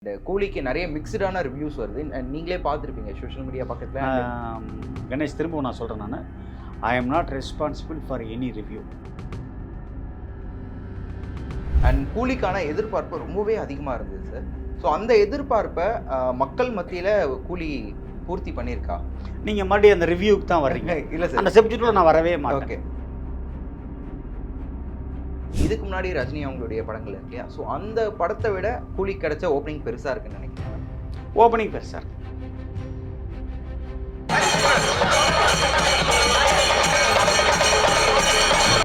இந்த கூலிக்கு நிறைய மிக்ஸ்டான ரிவ்யூஸ் வருது. நீங்களே பார்த்துருப்பீங்க சோஷியல் மீடியா பக்கத்தில். கணேஷ், திரும்பவும் நான் சொல்கிறேன், நான் I am not responsible for any review. And கூலிக்கான எதிர்பார்ப்பு ரொம்பவே அதிகமாக இருந்தது சார். ஸோ அந்த எதிர்பார்ப்பை மக்கள் மத்தியில் கூலி பூர்த்தி பண்ணியிருக்கா? நீங்கள் மறுபடியும் அந்த ரிவ்யூக்கு தான் வர்றீங்க. இல்லை சார், அந்த சப்ஜெக்டில் நான் வரவே மாட்டேன். ஓகே. இதுக்கு முன்னாடி ரஜினி அவங்களுடைய படங்கள் இல்லையா, ஸோ அந்த படத்தை விட கூலி கிடைச்ச ஓப்பனிங் பெருசாக இருக்குன்னு நினைக்கிறேன். ஓப்பனிங் பெருசாக இருக்கு.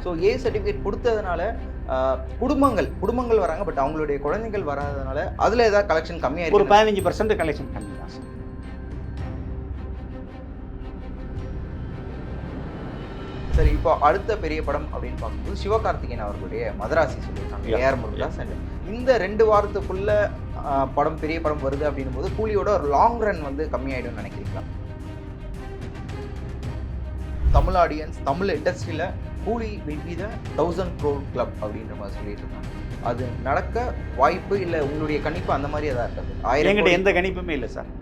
ஸோ ஏ சர்டிஃபிகேட் கொடுத்ததுனால குடும்பங்கள் வராங்க, பட் அவங்களுடைய குழந்தைகள் வராதனால அதில் ஏதாவது கலெக்ஷன் கம்மியாக ஒரு 15% கலெக்ஷன் கம்மி தான் சார். சரி, இப்போ அடுத்த பெரிய படம் அப்படின்னு பார்க்கும்போது சிவகார்த்திகேயன் அவர்களுடைய மதராசி சொல்லியிருக்காங்க, ஏஆர் முருகதாஸ். அண்ட் இந்த 2 வாரத்துக்குள்ள படம் பெரிய படம் வருது அப்படின்னும் போது கூலியோட ஒரு லாங் ரன் வந்து கம்மியாயிடும்னு நினைக்கிறீங்களா? தமிழ் ஆடியன்ஸ், தமிழ் இண்டஸ்ட்ரியில் கூலி will be the 1000 crore club அப்படின்ற மாதிரி சொல்லிட்டு இருக்காங்க. அது நடக்க வாய்ப்பு இல்லை? உங்களுடைய கணிப்பு அந்த மாதிரி எதாவது இருக்காது? என்கிட்ட எந்த கணிப்புமே இல்லை sir.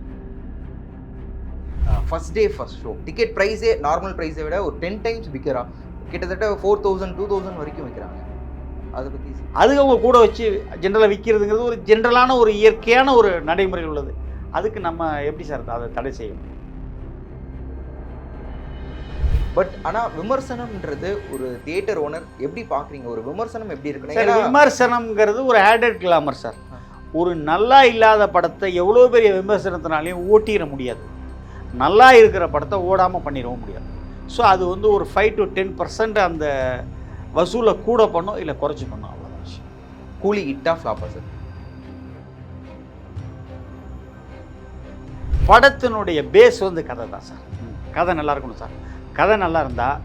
First day first show ticket ப்ரைஸே நார்மல் ப்ரைஸை விட ஒரு 10 times விற்கிறா, கிட்டத்தட்ட 4000 2000 வரைக்கும் விற்கிறாங்க. அதை பற்றி அது அவங்க கூட வச்சு ஜென்ரலாக விற்கிறதுங்கிறது ஒரு ஜென்ரலான ஒரு இயற்கையான ஒரு நடைமுறை உள்ளது. அதுக்கு நம்ம எப்படி சார் அதை தடை செய்யும்? பட் ஆனால் விமர்சனம்ன்றது ஒரு தியேட்டர் ஓனர் எப்படி பார்க்குறீங்க? ஒரு விமர்சனம் எப்படி இருக்குன்னு. விமர்சனம்ங்கிறது ஒரு ஆடட் கிளாமர் சார். ஒரு நல்லா இல்லாத படத்தை எவ்வளோ பெரிய விமர்சனத்தினாலையும் ஓட்டிட முடியாது. நல்லா இருக்கிற படத்தை ஓடாமல் பண்ணிடவும் முடியாது. ஸோ அது வந்து ஒரு 5 to 10% அந்த வசூலை கூட பண்ணும், இல்லை குறைச்சி பண்ணும், அவ்வளோதான் விஷயம். கூலி ஹிட்டா ஃப்ளாப்பா சார்? படத்தினுடைய பேஸ் வந்து கதை தான் சார். கதை நல்லா இருக்கணும் சார். கதை நல்லா இருந்தால்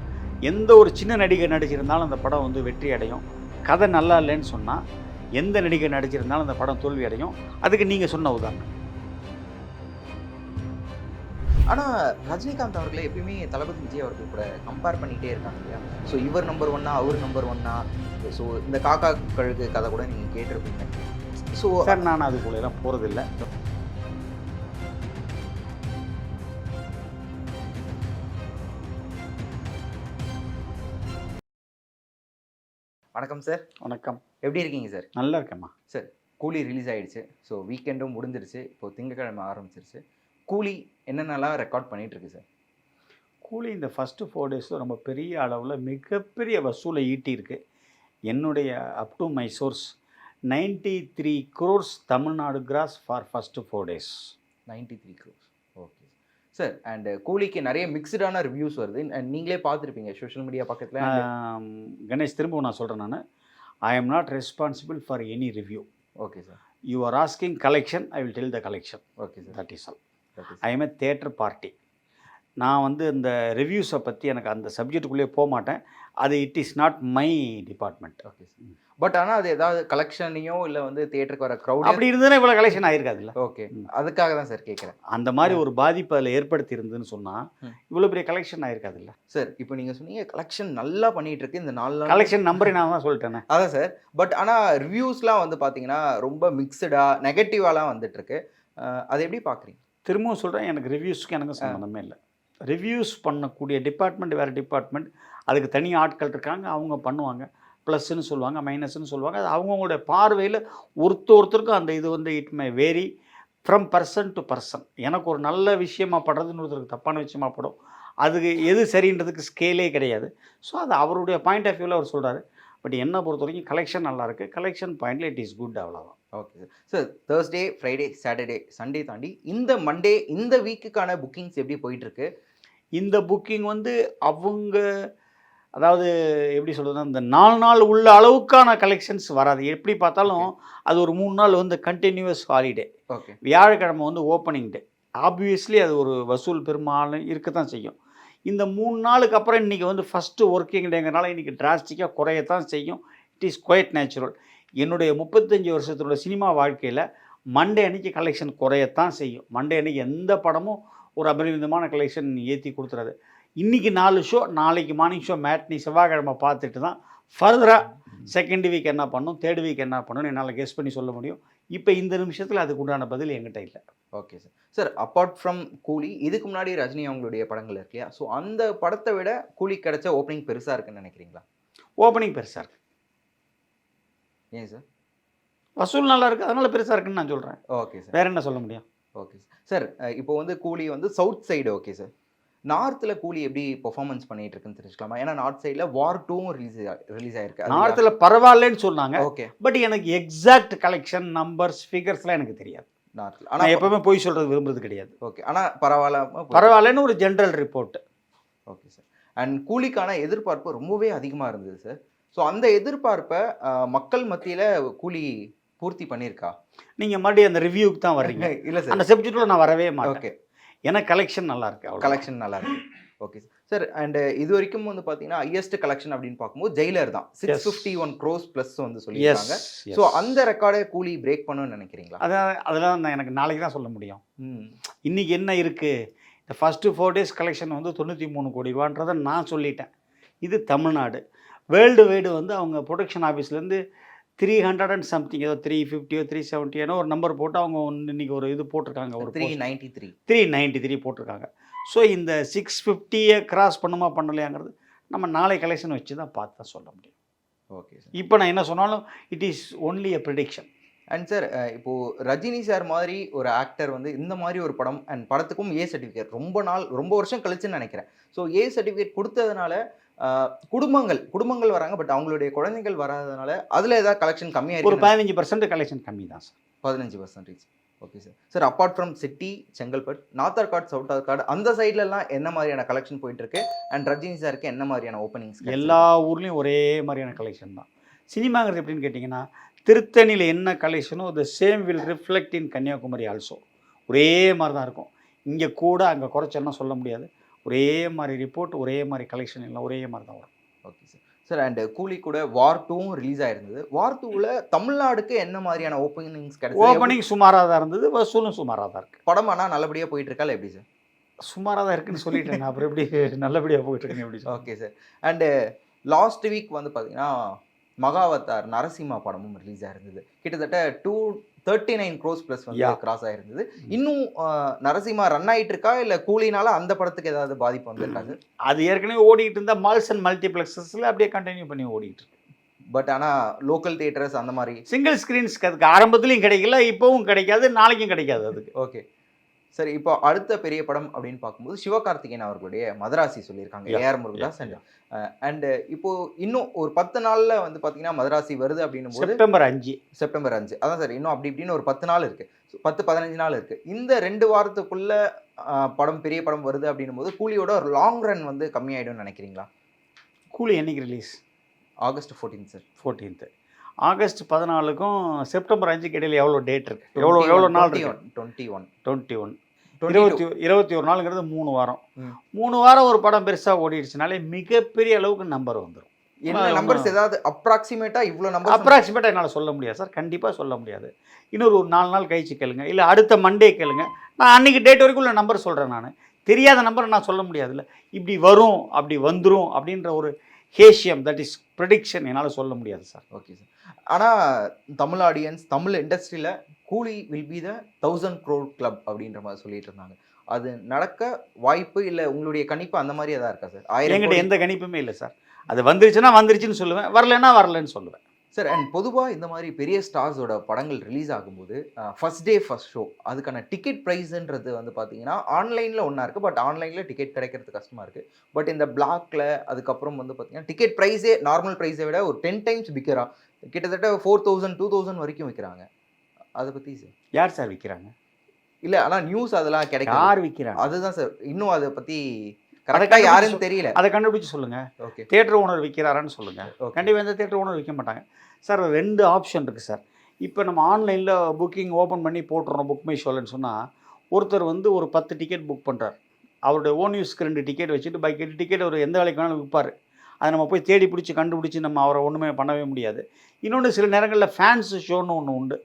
எந்த ஒரு சின்ன நடிகர் நடிச்சிருந்தாலும் அந்த படம் வந்து வெற்றி அடையும். கதை நல்லா இல்லைன்னு சொன்னால் எந்த நடிகர் நடிச்சிருந்தாலும் அந்த படம் தோல்வி அடையும். அதுக்கு நீங்கள் சொன்ன உதாரணம். ஆனால் ரஜினிகாந்த் அவர்களை எப்பயுமே தளபதி விஜய் அவர்கள் கூட கம்பேர் பண்ணிகிட்டே இருக்காங்க இல்லையா? ஸோ இவர் நம்பர் 1 அவர் நம்பர் 1. ஸோ இந்த காக்கா கழுகு கதை கூட நீங்கள் கேட்டிருப்பீங்க. ஸோ சார், நான் அதுக்குள்ளெல்லாம் போகிறதில்லை. வணக்கம் சார். வணக்கம். எப்படி இருக்கீங்க சார்? நல்லா இருக்கேம்மா. சார், கூலி ரிலீஸ் ஆகிடுச்சு. ஸோ வீக்கெண்டும் முடிஞ்சிருச்சு. இப்போது திங்கக்கிழமை ஆரம்பிச்சிருச்சு. கூலி என்னென்னலாம் ரெக்கார்ட் பண்ணிகிட்ருக்கு சார்? கூலி இந்த ஃபஸ்ட்டு 4 days ரொம்ப பெரிய அளவில் மிகப்பெரிய வசூலை ஈட்டியிருக்கு. என்னுடைய up to my source 93 crores Tamil Nadu cross for first 4 days. 93 crores. Okay sir. And கூலிக்கு நிறைய மிக்ஸ்டான ரிவ்யூஸ் வருது. நீங்களே பார்த்துருப்பீங்க சோஷியல் மீடியா பக்கத்தில். கணேஷ், திரும்பவும் நான் சொல்கிறேன், நான் I am not responsible for any review. Okay sir. You are asking collection, I will tell the collection. Okay sir. That is all. I M A theatre party. நான் வந்து இந்த ரிவ்யூஸை பற்றி எனக்கு அந்த சப்ஜெக்டுக்குள்ளேயே போக மாட்டேன். அது it is not my department. Okay sir. But ஆனால் அது ஏதாவது கலெக்ஷனையோ இல்லை வந்து தியேட்டருக்கு வர க்ரௌட் அப்படி இருந்ததுன்னா இவ்வளோ கலெக்ஷன் ஆகிருக்காதுல்ல. ஓகே, அதுக்காக தான் சார் கேட்குறேன். அந்த மாதிரி ஒரு பாதிப்பு அதில் ஏற்படுத்தி இருந்துன்னு சொன்னால் இவ்வளோ பெரிய கலெக்ஷன் ஆகிருக்காதுல்ல சார். இப்போ நீங்கள் சொன்னீங்க கலெக்ஷன் நல்லா பண்ணிகிட்டு இருக்கு இந்த 4 நாள். கலெக்ஷன் நம்பர் நான் தான் சொல்லிட்டேனே. அதான் சார். பட் ஆனால் ரிவ்யூஸ்லாம் வந்து பார்த்தீங்கன்னா ரொம்ப மிக்சடாக நெகட்டிவாலாம் வந்துட்டுருக்கு. அதை எப்படி பார்க்குறீங்க? திரும்பவும் சொல்கிறேன், எனக்கு ரிவ்யூஸ்க்கு எனக்கு சம்மந்தமே இல்லை. ரிவ்யூஸ் பண்ணக்கூடிய டிபார்ட்மெண்ட் வேறு டிபார்ட்மெண்ட். அதுக்கு தனி ஆட்கள் இருக்காங்க, அவங்க பண்ணுவாங்க. ப்ளஸ்ன்னு சொல்லுவாங்க, மைனஸ்ன்னு சொல்லுவாங்க. அது அவங்கவுங்களுடைய பார்வையில் ஒருத்தருக்கும் அந்த இது வந்து it may vary from person to person. எனக்கு ஒரு நல்ல விஷயமா படுறதுன்னு ஒருத்தருக்கு தப்பான விஷயமா படும். அதுக்கு எது சரின்றதுக்கு ஸ்கேலே கிடையாது. ஸோ அது அவருடைய பாயிண்ட் ஆஃப் வியூவில் அவர் சொல்கிறாரு. பட் என்னை பொறுத்த வரைக்கும் கலெக்ஷன் நல்லாயிருக்கு. கலெக்ஷன் பாயிண்டில் இட் இஸ் குட், அவ்வளோதான். Okay sir. Sir, Thursday, Friday, Saturday, Sunday தாண்டி இந்த மண்டே இந்த வீக்குக்கான புக்கிங்ஸ் எப்படி போயிட்டுருக்கு? இந்த புக்கிங் வந்து அவங்க அதாவது எப்படி சொல்கிறதுனா இந்த 4 நாள் உள்ள அளவுக்கான கலெக்ஷன்ஸ் வராது. எப்படி பார்த்தாலும் அது ஒரு 3 நாள் வந்து கண்டினியூஸ் ஹாலிடே. ஓகே. வியாழக்கிழமை வந்து ஓப்பனிங் டே. ஆப்வியஸ்லி அது ஒரு வசூல் பெரும்பாலும் இருக்க தான் செய்யும். இந்த 3 நாளுக்கு அப்புறம் இன்றைக்கி வந்து ஃபஸ்ட்டு ஒர்க்கிங் டேங்கிறனால இன்றைக்கி டிராஸ்டிக்காக குறையத்தான் செய்யும். It is quite natural. என்னுடைய 35 வருஷத்தோட சினிமா வாழ்க்கையில் மண்டே அன்றைக்கி கலெக்ஷன் குறையத்தான் செய்யும். மண்டே அன்றைக்கி எந்த படமும் ஒரு அபரிமிதமான கலெக்ஷன் ஏற்றி கொடுத்துறாது. இன்றைக்கி 4 ஷோ, நாளைக்கு மார்னிங் ஷோ, மேட்னி, செவ்வாய்க்கிழமை பார்த்துட்டு தான் ஃபர்தராக செகண்ட் வீக் என்ன பண்ணும், தேர்ட் வீக் என்ன பண்ணணும்னு என்னால் கெஸ் பண்ணி சொல்ல முடியும். இப்போ இந்த நிமிஷத்தில் அதுக்கு உண்டான பதில் என்கிட்ட இல்லை. Okay sir. Sir apart from கூலி, இதுக்கு முன்னாடி ரஜினி அவங்களுடைய படங்கள் இருக்கு இல்லையா? ஸோ அந்த படத்தை விட கூலி கிடைச்ச ஓப்பனிங் பெருசாக இருக்குன்னு நினைக்கிறீங்களா? ஓப்பனிங் பெருசாக இருக்குது. ஏன் சார்? வசூல் நல்லா இருக்குது, அதனால பெருசாக இருக்குன்னு நான் சொல்கிறேன். Okay sir. வேற என்ன சொல்ல முடியும்? Okay sir. இப்போ வந்து கூலி வந்து சவுத் சைடு ஓகே சார். நார்த்தில் கூலி எப்படி பெர்ஃபார்மன்ஸ் பண்ணிட்டு இருக்குன்னு தெரிஞ்சுக்கலாமா? ஏன்னா நார்த் சைடில் வார் 2ம் ரிலீஸ் ஆயிருக்கு. நார்த்தில் பரவாயில்லன்னு சொன்னாங்க. ஓகே. பட் எனக்கு எக்ஸாக்ட் கலெக்ஷன் நம்பர்ஸ் ஃபிகர்ஸ்லாம் எனக்கு தெரியாது. நார்த்தில் ஆனால் ஆனால் எப்பவுமே போய் சொல்கிறது விரும்புறது கிடையாது. ஓகே. ஆனால் பரவாயில்லன்னு ஒரு general report. Okay sir. And கூலிக்கான எதிர்பார்ப்பு ரொம்பவே அதிகமாக இருந்தது சார். ஸோ அந்த எதிர்பார்ப்பை மக்கள் மத்தியில் கூலி பூர்த்தி பண்ணியிருக்கா? நீங்கள் மறுபடியும் அந்த ரிவ்யூக்கு தான் வர்றீங்க. இல்லை சார், அந்த சப்ஜெக்டில் நான் வரவே மாட்டேன். ஓகே. ஏன்னா கலெக்ஷன் நல்லா இருக்கு. கலெக்ஷன் நல்லா இருக்கு. Okay sir. அண்ட் இது வரைக்கும் வந்து பார்த்தீங்கன்னா ஹையஸ்ட் கலெக்ஷன் அப்படின்னு பார்க்கும்போது ஜெயிலர் தான் 651 crores ப்ளஸ் வந்து சொல்லியிருக்காங்க. ஸோ அந்த ரெக்கார்டை கூலி பிரேக் பண்ணணும்னு நினைக்கிறீங்களா? அதெல்லாம் நான் எனக்கு நாளைக்கு தான் சொல்ல முடியும். இன்னைக்கு என்ன இருக்குது, இந்த ஃபஸ்ட்டு 4 days கலெக்ஷன் வந்து 93 கோடி ரூபான்றதை நான் சொல்லிட்டேன். இது தமிழ்நாடு. வேர்ல்டு வைடு வந்து அவங்க ப்ரொடக்ஷன் ஆஃபீஸ்லேருந்து 300 and something, ஏதோ 350 370 ஒரு நம்பர் போட்டு அவங்க இன்னைக்கு ஒரு இது போட்டிருக்காங்க. ஒரு 393 போட்டிருக்காங்க. ஸோ இந்த 650 கிராஸ் பண்ணுமா பண்ணலையாங்கிறது நம்ம நாளை கலெக்ஷன் வச்சு தான் பார்த்து தான் சொல்ல முடியும். Okay sir. இப்போ நான் என்ன சொன்னாலும் it is only a prediction. And sir இப்போது ரஜினி சார் மாதிரி ஒரு ஆக்டர் வந்து இந்த மாதிரி ஒரு படம் அண்ட் படத்துக்கும் ஏ சர்டிஃபிகேட் ரொம்ப வருஷம் கழிச்சுன்னு நினைக்கிறேன். ஸோ ஏ சர்டிஃபிகேட் கொடுத்ததுனால குடும்பங்கள் வராங்க, பட் அவங்களுடைய குழந்தைகள் வராதனால அதில் ஏதாவது கலெக்ஷன் கம்மியாக ஒரு 15% கலெக்ஷன் கம்மி தான் sir. 15%. Okay sir. Sir apart from city, Chengalpattu, north Arcot, south Arcot அந்த சைட்லலாம் என்ன மாதிரியான கலெக்ஷன் போயிட்டு இருக்கு? அண்ட் ரஜினி சாருக்கு என்ன மாதிரியான ஓப்பனிங்ஸ்? எல்லா ஊர்லேயும் ஒரே மாதிரியான கலெக்ஷன் தான். சினிமாங்கிறது எப்படின்னு கேட்டிங்கன்னா, திருத்தணியில் என்ன கலெக்ஷனோ the same will reflect in Kanyakumari also. ஒரே மாதிரி தான் இருக்கும். இங்கே கூட அங்கே குறைச்செல்லாம் சொல்ல முடியாது. ஒரே மாதிரி ரிப்போர்ட், ஒரே மாதிரி கலெக்ஷன் எல்லாம் ஒரே மாதிரி தான் வரும். Okay sir. சார் அண்ட் கூலி கூட வார் 2ம் ரிலீஸ் ஆயிருந்தது. வார் 2ல் தமிழ்நாடுக்கு என்ன மாதிரியான ஓப்பனிங்ஸ் கிடைச்சது? ஓப்பனிங் சுமாராக தான் இருந்தது, வசூலும் சுமாராக தான் இருக்குது. படம் ஆனால் நல்லபடியாக போயிட்டு இருக்கா எப்படி சார்? சுமாராக தான் இருக்குன்னு சொல்லிட்டேன். அப்புறம் எப்படி நல்லபடியாக போயிட்டு இருக்கேன் எப்படி? Okay sir. And last week வந்து பார்த்தீங்கன்னா மகாவதார் நரசிம்மா படமும் ரிலீஸ் ஆயிருந்தது. கிட்டத்தட்ட 239 crores ப்ளஸ் வந்து கிராஸ் ஆயிருந்தது. இன்னும் நரசிம்மா ரன் ஆகிட்டு இருக்கா, இல்லை கூலினால அந்த படத்துக்கு ஏதாவது பாதிப்பு வந்திருக்காது? அது ஏற்கனவே ஓடிட்டு இருந்தால் மால்ஸ் அண்ட் மல்டிப்ளெக்ஸஸில் அப்படியே கண்டினியூ பண்ணி ஓடிட்டு இருக்கு. பட் ஆனால் லோக்கல் தியேட்டர்ஸ் அந்த மாதிரி சிங்கிள் ஸ்க்ரீன்ஸ்க்கு அதுக்கு ஆரம்பத்துலையும் கிடைக்கல, இப்போவும் கிடைக்காது, நாளைக்கும் கிடைக்காது அதுக்கு. ஓகே. சரி, இப்போ அடுத்த பெரிய படம் அப்படின்னு பார்க்கும்போது சிவகார்த்திகேயன் அவர்களுடைய மதராசி சொல்லியிருக்காங்க ஏஆர் முருகதாஸ். அண்ட் இப்போ இன்னும் ஒரு 10 நாளில் வந்து பார்த்தீங்கன்னா மதராசி வருது அப்படின்னும் போது செப்டம்பர் 5 அதான் சார். இன்னும் அப்படி இப்படின்னு ஒரு 10 நாள் இருக்குது, 10-15 நாள் இருக்குது. இந்த 2 வாரத்துக்குள்ள பெரிய படம் வருது அப்படின்னும் போது கூலியோட ஒரு லாங் ரன் வந்து கம்மியாயிடும்னு நினைக்கிறீங்களா? கூலி என்னைக்கு release? August 14th sir. 14th. August 14க்கும் செப்டம்பர் 5க்கு இடையில எவ்வளோ டேட் இருக்கு? எவ்வளோ நாள் இருக்கு? 21 21 நாளுங்கிறது 3 வாரம். 3 வாரம் ஒரு படம் பெருசாக ஓடிடுச்சுனாலே மிகப்பெரிய அளவுக்கு நம்பர் வந்துடும். என்ன நம்பர்ஸ் ஏதாவது அப்ராக்சிமேட்டாக இவ்வளோ நம்பர்? அப்ராக்சிமேட்டாக என்னால் சொல்ல முடியாது சார், கண்டிப்பாக சொல்ல முடியாது. இன்னொரு 4 நாள் கழிச்சு கேளுங்க, இல்லை அடுத்த மண்டே கேளுங்க. நான் அன்றைக்கி டேட் வரைக்கும் உள்ள நம்பர் சொல்கிறேன். நான் தெரியாத நம்பரை நான் சொல்ல முடியாதுல்ல. இப்படி வரும், அப்படி வந்துடும் அப்படின்ற ஒரு ஹேஷியம், தட் இஸ் ப்ரெடிக்ஷன் என்னால் சொல்ல முடியாது சார். Okay sir. ஆனால் தமிழ் ஆடியன்ஸ், தமிழ் இண்டஸ்ட்ரியில் கூலி will be the 1000 crore club அப்படின்ற மாதிரி சொல்லிட்டு இருந்தாங்க. அது நடக்க வாய்ப்பு இல்லை? உங்களுடைய கணிப்பு அந்த மாதிரி எதாவது இருக்கா சார்? என்கிட்ட எந்த கணிப்புமே இல்லை சார். அது வந்துருச்சுன்னா வந்துருச்சுன்னு சொல்லுவேன், வரலன்னா வரலன்னு சொல்லுவேன் சார். அண்ட் பொதுவாக இந்த மாதிரி பெரிய ஸ்டார்ஸோட படங்கள் ரிலீஸ் ஆகும்போது ஃபர்ஸ்ட் டே ஃபர்ஸ்ட் ஷோ அதுக்கான டிக்கெட் ப்ரைஸுன்றது வந்து பார்த்தீங்கன்னா ஆன்லைனில் ஒன்றா இருக்குது, பட் ஆன்லைனில் டிக்கெட் கிடைக்கிறது கஷ்டமாக இருக்குது. பட் இந்த பிளாக்ல அதுக்கப்புறம் வந்து பார்த்தீங்கன்னா டிக்கெட் ப்ரைஸே நார்மல் ப்ரைஸை விட ஒரு 10 times விற்கிறா. கிட்டத்தட்ட 4000 2000 வரைக்கும் விற்கிறாங்க. அதை பற்றி சார் யார் சார் விற்கிறாங்க? இல்லை, ஆனால் நியூஸ் அதெல்லாம் கிடைக்கும். யார் விற்கிறாங்க அதுதான் சார், இன்னும் அதை பற்றி கரெக்டாக யாருன்னு தெரியல. அதை கண்டுபிடிச்சு சொல்லுங்கள். ஓகே. தியேட்டர் ஓனர் விற்கிறாரான்னு சொல்லுங்கள். கண்டிப்பாக எந்த தியேட்டர் ஓனர் விற்க மாட்டாங்க சார். 2 ஆப்ஷன் இருக்குது சார். இப்போ நம்ம ஆன்லைனில் புக்கிங் ஓப்பன் பண்ணி போட்டுறோம் புக் மை ஷோலன்னு சொன்னால், ஒருத்தர் வந்து ஒரு 10 டிக்கெட் புக் பண்ணுறார். அவருடைய ஓன் யூஸ்க்கு 2 டிக்கெட் வச்சுட்டு பைக் 8 டிக்கெட் ஒரு எந்த வேலைக்கு வேணாலும் விற்பார். அதை நம்ம போய் தேடி பிடிச்சி கண்டுபிடிச்சி நம்ம அவரை ஒன்றுமே பண்ணவே முடியாது. இன்னொன்று, சில நேரங்களில் ஃபேன்ஸ் ஷோன்னு ஒன்று உண்டு.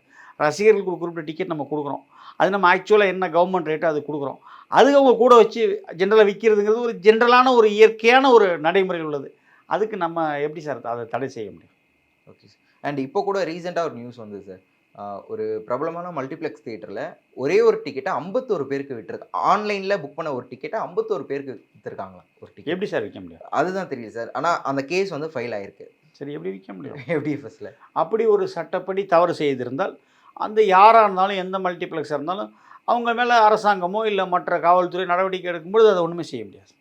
ரசிகர்களுக்கு ஒரு குறிப்பிட்ட டிக்கெட் நம்ம கொடுக்குறோம். அது நம்ம ஆக்சுவலாக என்ன கவர்மெண்ட் ரேட்டோ அது கொடுக்குறோம். அது அவங்க கூட வச்சு ஜென்ரலாக விற்கிறதுங்கிறது ஒரு ஜென்ரலான ஒரு இயற்கையான ஒரு நடைமுறையில் உள்ளது. அதுக்கு நம்ம எப்படி சார் அதை தடை செய்ய முடியும்? Okay sir. அண்ட் இப்போ கூட ரீசெண்டாக ஒரு நியூஸ் வந்தது சார். ஒரு பிரபலமான மல்டிப்ளெக்ஸ் தியேட்டரில் ஒரே ஒரு டிக்கெட்டை 51 பேருக்கு விட்டுருக்கு. ஆன்லைனில் புக் பண்ண ஒரு டிக்கெட்டை 51 பேருக்கு விற்றுருக்காங்களாம் ஒரு டிக்கெட். எப்படி சார் விற்க முடியும்? அதுதான் தெரியல சார். ஆனால் அந்த கேஸ் வந்து ஃபைல் ஆயிருக்கு. சரி, எப்படி விற்க முடியும்? FDFSல அப்படி ஒரு சட்டப்படி தவறு செய்திருந்தால் அந்த யாராக இருந்தாலும் எந்த மல்டிப்ளெக்ஸாக இருந்தாலும் அவங்க மேலே அரசாங்கமோ இல்லை மற்ற காவல்துறை நடவடிக்கை எடுக்கும்போது அதை ஒன்றுமே செய்ய முடியாது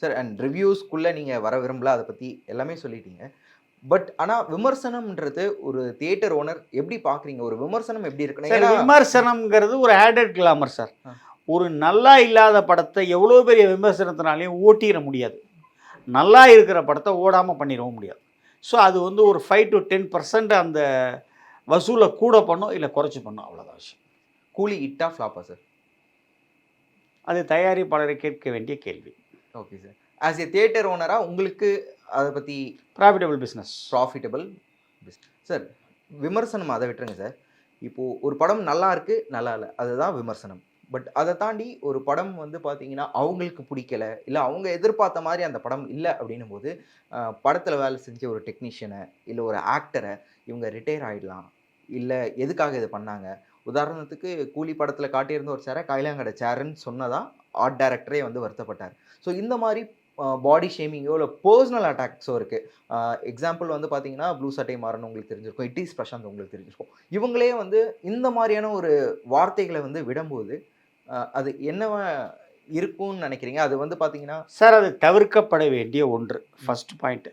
சார். அண்ட் ரிவ்யூஸ்க்குள்ளே நீங்கள் வர விரும்பல, அதை பற்றி எல்லாமே சொல்லிட்டீங்க. பட் ஆனால் விமர்சனம்ன்றது ஒரு தியேட்டர் ஓனர் எப்படி பார்க்குறீங்க? ஒரு விமர்சனம் எப்படி இருக்குன்னு சார், விமர்சனம்ங்கிறது ஒரு ஆடட் கிளாமர் சார். ஒரு நல்லா இல்லாத படத்தை எவ்வளோ பெரிய விமர்சனத்தினாலையும் ஓட்டிட முடியாது. நல்லா இருக்கிற படத்தை ஓடாமல் பண்ணிடவும் முடியாது. ஸோ அது வந்து ஒரு 5 to 10% அந்த வசூலை கூட பண்ணும் இல்லை குறைச்சி பண்ணும், அவ்வளோதான் விஷயம். கூலி ஹிட்டா ஃப்ளாப்பா சார்? அது தயாரிப்பாளரை கேட்க வேண்டிய கேள்வி. Okay sir. As a theatre ஓனராக உங்களுக்கு அதை பற்றி ப்ராஃபிட்டபிள் பிஸ்னஸ் சார். விமர்சனம் அதை விட்டுருங்க சார். இப்போது ஒரு படம் நல்லா இருக்குது, நல்லா இல்லை, அதுதான் விமர்சனம். பட் அதை தாண்டி ஒரு படம் வந்து பார்த்தீங்கன்னா அவங்களுக்கு பிடிக்கல, இல்லை அவங்க எதிர்பார்த்த மாதிரி அந்த படம் இல்லை அப்படின்னும் போது படத்தில் வேலை செஞ்ச ஒரு டெக்னீஷியனை இல்லை ஒரு ஆக்டரை இவங்க ரிட்டையர் ஆகிடலாம், இல்லை எதுக்காக இது பண்ணாங்க. உதாரணத்துக்கு கூலி படத்தில் காட்டியிருந்த ஒரு சேரை கைலாங்கடை சேருன்னு சொன்னதான் ஆர்ட் டைரக்டரே வந்து வருத்தப்பட்டார். ஸோ இந்த மாதிரி பாடி ஷேமிங்கோ இல்லை பர்சனல் அட்டாக்ஸோ இருக்குது. எக்ஸாம்பிள் வந்து பார்த்தீங்கன்னா ப்ளூ சட்டை மாறன் உங்களுக்கு தெரிஞ்சிருக்கும், இட்டிஸ் பிரசாந்த் உங்களுக்கு தெரிஞ்சிருக்கும். இவங்களே வந்து இந்த மாதிரியான ஒரு வார்த்தைகளை வந்து விடும்போது அது என்னவா இருக்கும்னு நினைக்கிறீங்க? அது வந்து பார்த்தீங்கன்னா சார், அது தவிர்க்கப்பட வேண்டிய ஒன்று, ஃபஸ்ட் பாயிண்ட்டு.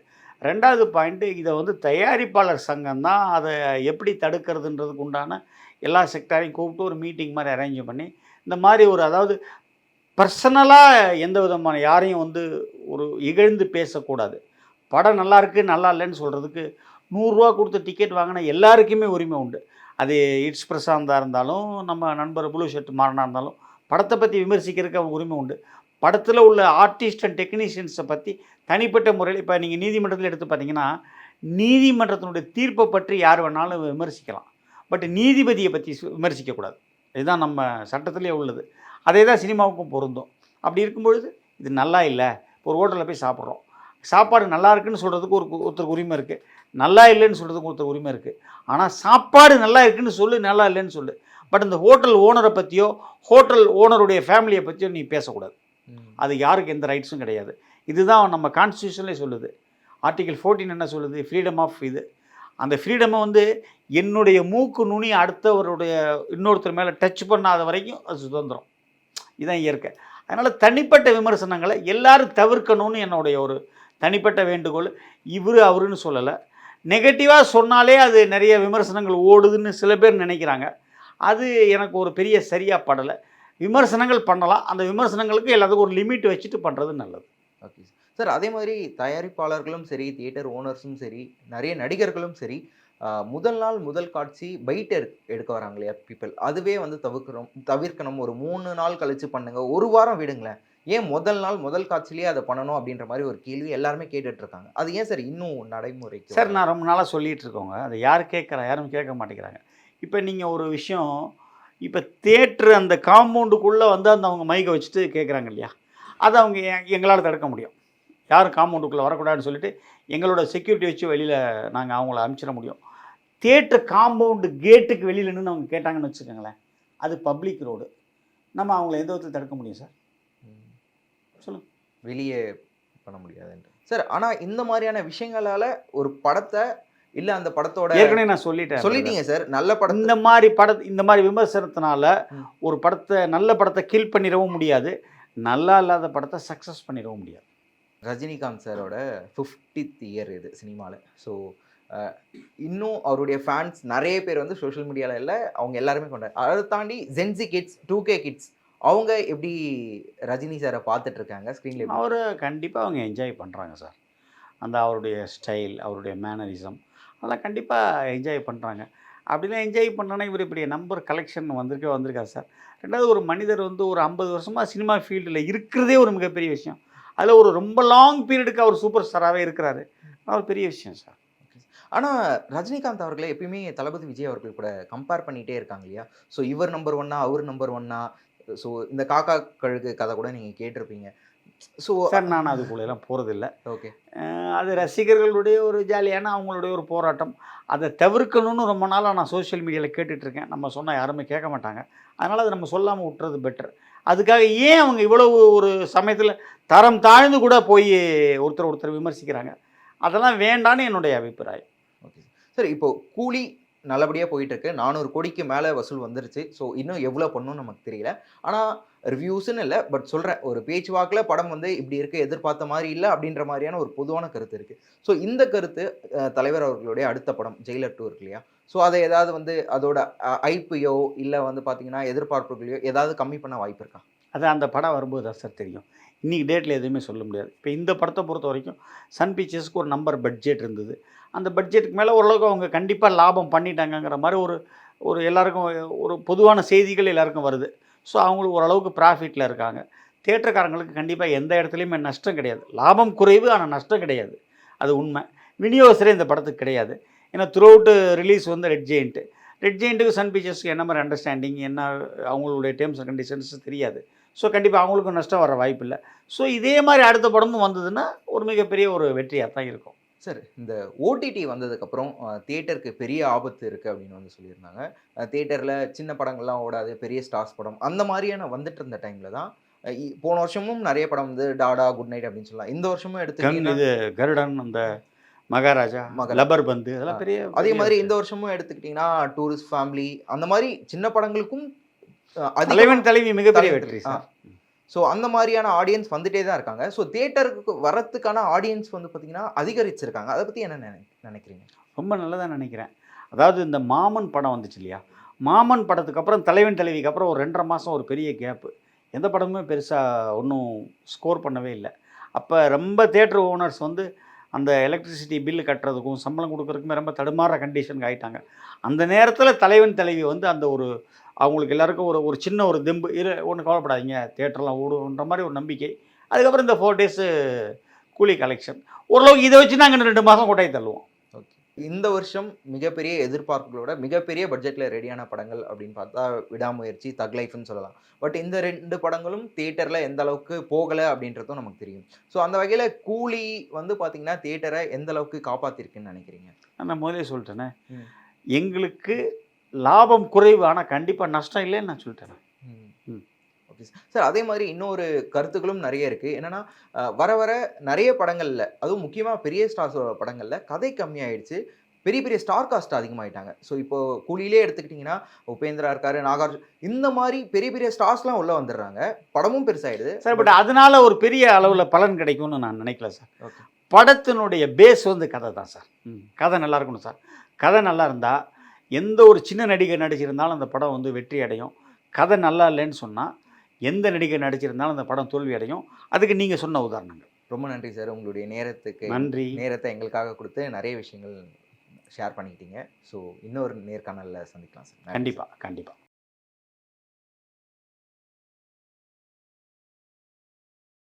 ரெண்டாவது பாயிண்ட்டு, இதை வந்து தயாரிப்பாளர் சங்கம் தான் அதை எப்படி தடுக்கிறதுன்றதுக்கு உண்டான எல்லா செக்டாரையும் கூப்பிட்டு ஒரு மீட்டிங் மாதிரி அரேஞ்ச் பண்ணி இந்த மாதிரி ஒரு, அதாவது பர்சனலாக எந்த விதமான யாரையும் வந்து ஒரு இகழ்ந்து பேசக்கூடாது. படம் நல்லா இருக்குது நல்லா இல்லைன்னு சொல்கிறதுக்கு 100 ரூபா கொடுத்து டிக்கெட் வாங்கினா எல்லாருக்குமே உரிமை உண்டு. அது இட்ஸ் பிரசாந்தாக இருந்தாலும் நம்ம நண்பர் ப்ளூ ஷர்ட் மாறனா இருந்தாலும் படத்தை பற்றி விமர்சிக்கிறதுக்கு அவங்க உரிமை உண்டு. படத்தில் உள்ள ஆர்டிஸ்ட் அண்ட் டெக்னீஷியன்ஸை பற்றி தனிப்பட்ட முறையில் இப்போ நீங்கள் நீதிமன்றத்தில் எடுத்து பார்த்தீங்கன்னா நீதிமன்றத்தினுடைய தீர்ப்பை பற்றி யார் வேணாலும் விமர்சிக்கலாம். பட் நீதிபதியை பற்றி விமர்சிக்கக்கூடாது. இதுதான் நம்ம சட்டத்திலே உள்ளது. அதே தான் சினிமாவுக்கும் பொருந்தும். அப்படி இருக்கும்பொழுது இது நல்லா இல்லை, ஒரு ஹோட்டலில் போய் சாப்பிட்றோம், சாப்பாடு நல்லா இருக்குன்னு சொல்கிறதுக்கு ஒருத்தருக்கு உரிமை இருக்குது, நல்லா இல்லைன்னு சொல்கிறதுக்கு ஒருத்தர் உரிமை இருக்குது. ஆனால் சாப்பாடு நல்லா இருக்குன்னு சொல்லு, நல்லா இல்லைன்னு சொல்லு. பட் இந்த ஹோட்டல் ஓனரை பற்றியோ ஹோட்டல் ஓனருடைய ஃபேமிலியை பற்றியோ நீ பேசக்கூடாது. அது யாருக்கு எந்த ரைட்ஸும் கிடையாது. இதுதான் நம்ம கான்ஸ்டியூஷன்லேயே சொல்லுது. ஆர்டிகல் 14 என்ன சொல்லுது? ஃப்ரீடம் ஆஃப் இது. அந்த ஃப்ரீடமை வந்து என்னுடைய மூக்கு நுனி அடுத்தவருடைய இன்னொருத்தர் மேலே டச் பண்ணாத வரைக்கும் அது சுதந்திரம். இதுதான் இயற்கை. அதனால் தனிப்பட்ட விமர்சனங்களை எல்லாரும் தவிர்க்கணும்னு என்னுடைய ஒரு தனிப்பட்ட வேண்டுகோள். இவர் அவருன்னு சொல்லலை, நெகட்டிவாக சொன்னாலே அது நிறைய விமர்சனங்கள் ஓடுதுன்னு சில பேர் நினைக்கிறாங்க. அது எனக்கு ஒரு பெரிய சரியாக படலை. விமர்சனங்கள் பண்ணலாம், அந்த விமர்சனங்களுக்கு எல்லாத்துக்கும் ஒரு லிமிட் வச்சுட்டு பண்ணுறது நல்லது. Okay sir. அதே மாதிரி தயாரிப்பாளர்களும் சரி, தியேட்டர் ஓனர்ஸும் சரி, நிறைய நடிகர்களும் சரி, முதல் நாள் முதல் காட்சி பைட் எடுக்க வராங்க இல்லையா பீப்புள், அதுவே வந்து தவிர்க்கணும். ஒரு 3 நாள் கழிச்சு பண்ணுங்க, ஒரு வாரம் விடுங்களேன். ஏன் முதல் நாள் முதல் காட்சிலேயே அதை பண்ணணும் அப்படின்ற மாதிரி ஒரு கேள்வி எல்லாருமே கேட்டுட்டு இருக்காங்க. அது ஏன் சார் இன்னும் நடைமுறைக்கு? சார், நான் ரொம்ப நாளாக சொல்லிகிட்டு இருக்கோங்க, அதை யார் கேட்குறா? யாரும் கேட்க மாட்டேங்கிறாங்க. இப்போ நீங்கள் ஒரு விஷயம், இப்போ தேட்ரு அந்த காம்பவுண்டுக்குள்ளே வந்து அந்த அவங்க மைக்கை வச்சுட்டு கேட்குறாங்க இல்லையா, அதை அவங்க எங்களால் தடுக்க முடியும். யாரும் காம்பவுண்டுக்குள்ளே வரக்கூடாதுன்னு சொல்லிட்டு எங்களோட செக்யூரிட்டி வச்சு வெளியில் நாங்கள் அவங்கள அனுப்பிச்சிட முடியும். தேட்டர் காம்பவுண்டு கேட்டுக்கு வெளியில் நின்று அவங்க கேட்டாங்கன்னு வச்சுக்கோங்களேன், அது பப்ளிக் ரோடு, நம்ம அவங்கள எந்த விதத்தில் தடுக்க முடியும் சார்? சொல்லுங்கள். வெளியே பண்ண முடியாதுன்ற சார். ஆனால் இந்த மாதிரியான விஷயங்களால் ஒரு படத்தை இல்லை அந்த படத்தோட ஏற்கனவே நான் சொல்லிட்டீங்க சார். நல்ல படம் இந்த மாதிரி விமர்சனத்தினால ஒரு படத்தை, நல்ல படத்தை கில் பண்ணிடவும் முடியாது, நல்லா இல்லாத படத்தை சக்ஸஸ் பண்ணிடவும் முடியாது. ரஜினிகாந்த் சாரோட 50th இயர் இது சினிமாவில். ஸோ இன்னும் அவருடைய ஃபேன்ஸ் நிறைய பேர் வந்து சோஷியல் மீடியாவில் இல்லை, அவங்க எல்லாருமே கொண்டாரு. அதை தாண்டி ஜென்சி கிட்ஸ், 2K கிட்ஸ், அவங்க எப்படி ரஜினி சாரை பார்த்துட்டு இருக்காங்க ஸ்க்ரீனில்? அவரை கண்டிப்பாக அவங்க என்ஜாய் பண்ணுறாங்க சார். அந்த அவருடைய ஸ்டைல், அவருடைய மேனரிசம், அதெல்லாம் கண்டிப்பாக என்ஜாய் பண்ணுறாங்க. அப்படிலாம் என்ஜாய் பண்ணோன்னா இவர் இப்படி நம்பர் கலெக்ஷன் வந்திருக்காரு சார். ரெண்டாவது, ஒரு மனிதர் வந்து ஒரு 50 வருஷமாக சினிமா ஃபீல்டில் இருக்கிறதே ஒரு மிகப்பெரிய விஷயம். அதில் ஒரு ரொம்ப லாங் பீரியடுக்கு அவர் சூப்பர் ஸ்டாராகவே இருக்கிறாரு, அவர் பெரிய விஷயம் சார். ஆனால் ரஜினிகாந்த் அவர்களை எப்பயுமே தளபதி விஜய் அவர்கள் கூட கம்பேர் பண்ணிகிட்டே இருக்காங்க இல்லையா? ஸோ இவர் நம்பர் 1, அவர் நம்பர் 1. ஸோ இந்த காக்கா கழுகு கதை கூட நீங்கள் கேட்டிருப்பீங்க. ஸோ சார் நான் அதுக்குள்ளெல்லாம் போகிறதில்ல. ஓகே. அது ரசிகர்களுடைய ஒரு ஜாலியான அவங்களுடைய ஒரு போராட்டம். அதை தவிர்க்கணும்னு ரொம்ப நாளாக நான் சோஷியல் மீடியாவில் கேட்டுட்ருக்கேன். நம்ம சொன்னால் யாருமே கேட்க மாட்டாங்க. அதனால் அதை நம்ம சொல்லாமல் விட்டுறது பெட்டர். அதுக்காக ஏன் அவங்க இவ்வளவு ஒரு சமயத்தில் தரம் தாழ்ந்து கூட போய் ஒருத்தர் விமர்சிக்கிறாங்க? அதெல்லாம் வேண்டான்னு என்னுடைய அபிப்பிராயம். Okay sir. இப்போ கூலி நல்லபடியாக போயிட்டுருக்கு. 400 கோடிக்கு மேலே வசூல் வந்துருச்சு. ஸோ இன்னும் எவ்வளோ பண்ணணும்னு நமக்கு தெரியல. ஆனால் ரிவ்யூஸ்ன்னு இல்லை, பட் சொல்கிறேன், ஒரு பேச்சு வாக்கில் படம் வந்து இப்படி இருக்குது, எதிர்பார்த்த மாதிரி இல்லை அப்படின்ற மாதிரியான ஒரு பொதுவான கருத்து இருக்குது. ஸோ இந்த கருத்து தலைவர் அவர்களுடைய அடுத்த படம் ஜெயிலர் 2 இருக்கு இல்லையா? ஸோ அதை ஏதாவது வந்து அதோட ஐப்பையோ இல்லை வந்து பார்த்தீங்கன்னா எதிர்பார்ப்புகளையோ ஏதாவது கம்மி பண்ண வாய்ப்பு இருக்கா? அது அந்த படம் வரும்போது தான் சார் தெரியும். இன்றைக்கி டேட்டில் எதுவுமே சொல்ல முடியாது. இப்போ இந்த படத்தை பொறுத்த வரைக்கும் சன் பிக்சர்ஸ்க்கு ஒரு நம்பர் பட்ஜெட் இருந்தது. அந்த பட்ஜெட்டுக்கு மேலே ஓரளவுக்கு அவங்க கண்டிப்பாக லாபம் பண்ணிட்டாங்கங்கிற மாதிரி ஒரு எல்லாருக்கும் ஒரு பொதுவான செய்திகள் எல்லாருக்கும் வருது. ஸோ அவங்களுக்கு ஓரளவுக்கு ப்ராஃபிட்டில் இருக்காங்க. தியேட்டர்காரங்களுக்கு கண்டிப்பாக எந்த இடத்துலையுமே நஷ்டம் கிடையாது. லாபம் குறைவு, ஆனால் நஷ்டம் கிடையாது. அது உண்மை. விநியோகஸ்தரே இந்த படத்துக்கு கிடையாது. ஏன்னா த்ரூ அவுட்டு ரிலீஸ் வந்து ரெட் ஜெயிண்ட்டுக்கு சன் பிக்சர்ஸ்க்கு என்ன மாதிரி அண்டர்ஸ்டாண்டிங், என்ன அவங்களுடைய டேர்ம்ஸ் அண்ட் கண்டிஷன்ஸ் தெரியாது. ஸோ கண்டிப்பாக அவங்களுக்கும் நஷ்டம் வர வாய்ப்பு இல்லை. ஸோ இதே மாதிரி அடுத்த படமும் வந்ததுன்னா ஒரு மிகப்பெரிய ஒரு வெற்றியாக தான் இருக்கும். சார், இந்த ஓடிடி வந்ததுக்கப்புறம் தியேட்டருக்கு பெரிய ஆபத்து இருக்குது அப்படின்னு வந்து சொல்லியிருந்தாங்க. தியேட்டரில் சின்ன படங்கள்லாம் ஓடாது, பெரிய ஸ்டார்ஸ் படம் அந்த மாதிரியான வந்துட்டு இருந்த டைமில் தான் போன வருஷமும் நிறைய படம் வந்து டாடா, குட் நைட் அப்படின்னு சொல்லலாம். இந்த வருஷமும் எடுத்துக்கிட்டீங்கன்னா இது கருடன், அந்த மகாராஜா, லப்பர் பந்து, அதெல்லாம் பெரிய. அதே மாதிரி இந்த வருஷமும் எடுத்துக்கிட்டிங்கன்னா டூரிஸ்ட் ஃபேமிலி அந்த மாதிரி சின்ன படங்களுக்கும் தலைவி மிகப்பெரிய வெற்றி சார். ஸோ அந்த மாதிரியான ஆடியன்ஸ் வந்துட்டே தான் இருக்காங்க. ஸோ தியேட்டருக்கு வரத்துக்கான ஆடியன்ஸ் வந்து பார்த்திங்கன்னா அதிகரிச்சிருக்காங்க. அதை பற்றி என்ன நினைக்கிறீங்க? ரொம்ப நல்லதாக நினைக்கிறேன். அதாவது இந்த மாமன் படம் வந்துச்சு இல்லையா? மாமன் படத்துக்கு அப்புறம் தலைவிக்கு அப்புறம் ஒரு 2.5 மாதம் ஒரு பெரிய கேப்பு. எந்த படமுமே பெருசாக ஒன்றும் ஸ்கோர் பண்ணவே இல்லை. அப்போ ரொம்ப தியேட்டர் ஓனர்ஸ் வந்து அந்த எலக்ட்ரிசிட்டி பில்லு கட்டுறதுக்கும் சம்பளம் கொடுக்குறதுக்குமே ரொம்ப தடுமாற கண்டிஷனுக்கு ஆகிட்டாங்க. அந்த நேரத்தில் தலைவி வந்து அந்த ஒரு அவங்களுக்கு எல்லாருக்கும் ஒரு சின்ன ஒரு தெம்பு ஒன்றும் கவலைப்படாதீங்க, தியேட்டர்லாம் ஓடுன்ற மாதிரி ஒரு நம்பிக்கை. அதுக்கப்புறம் இந்த 4 டேஸு கூலி கலெக்ஷன் ஓரளவுக்கு இதை வச்சு நாங்கள் 2 மாதம் கொட்டாய் தள்ளுவோம். ஓகே. இந்த வருஷம் மிகப்பெரிய எதிர்பார்ப்புகளோட மிகப்பெரிய பட்ஜெட்டில் ரெடியான படங்கள் அப்படின்னு பார்த்தா விடாமுயற்சி, தக் லைஃப்னு சொல்லலாம். பட் இந்த 2 படங்களும் தியேட்டரில் எந்த அளவுக்கு போகலை அப்படின்றதும் நமக்கு தெரியும். ஸோ அந்த வகையில் கூலி வந்து பார்த்திங்கன்னா தியேட்டரை எந்த அளவுக்கு காப்பாற்றிருக்குன்னு நினைக்கிறீங்க? நான் முதலே சொல்லிட்டேனே, எங்களுக்கு லாபம் குறைவு, ஆனால் கண்டிப்பாக நஷ்டம் இல்லைன்னு நான் சொல்லிட்டேன். Okay sir. அதே மாதிரி இன்னொரு கருத்துக்களும் நிறைய இருக்குது. என்னென்னா வர வர நிறைய படங்களில், அதுவும் முக்கியமாக பெரிய ஸ்டார்ஸோட படங்களில் கதை கம்மியாயிடுச்சு, பெரிய பெரிய ஸ்டார் காஸ்ட் அதிகமாகிட்டாங்க. ஸோ இப்போது கூலியிலே எடுத்துக்கிட்டிங்கன்னா உபேந்திரா இருக்காரு, நாகார்ஜுன், இந்த மாதிரி பெரிய பெரிய ஸ்டார்ஸ்லாம் உள்ளே வந்துடுறாங்க, படமும் பெருசாகிடுது சார். பட் அதனால் ஒரு பெரிய அளவில் பலன் கிடைக்கும்னு நான் நினைக்கல சார். ஓகே. படத்தினுடைய பேஸ் வந்து கதை தான் சார். கதை நல்லா இருக்கணும் சார். கதை நல்லா இருந்தால் எந்த ஒரு சின்ன நடிகர் நடிச்சிருந்தாலும் அந்த படம் வந்து வெற்றி அடையும். கதை நல்லா இல்லைன்னு சொன்னால் எந்த நடிகர் நடிச்சிருந்தாலும் அந்த படம் தோல்வி அடையும். அதுக்கு நீங்கள் சொன்ன உதாரணங்கள். ரொம்ப நன்றி சார். உங்களுடைய நேரத்துக்கு நேரத்தை எங்களுக்காக கொடுத்து நிறைய விஷயங்கள் ஷேர் பண்ணிக்கிட்டீங்க. ஸோ இன்னொரு நேர்காணலில் சந்திக்கலாம் சார். கண்டிப்பாக.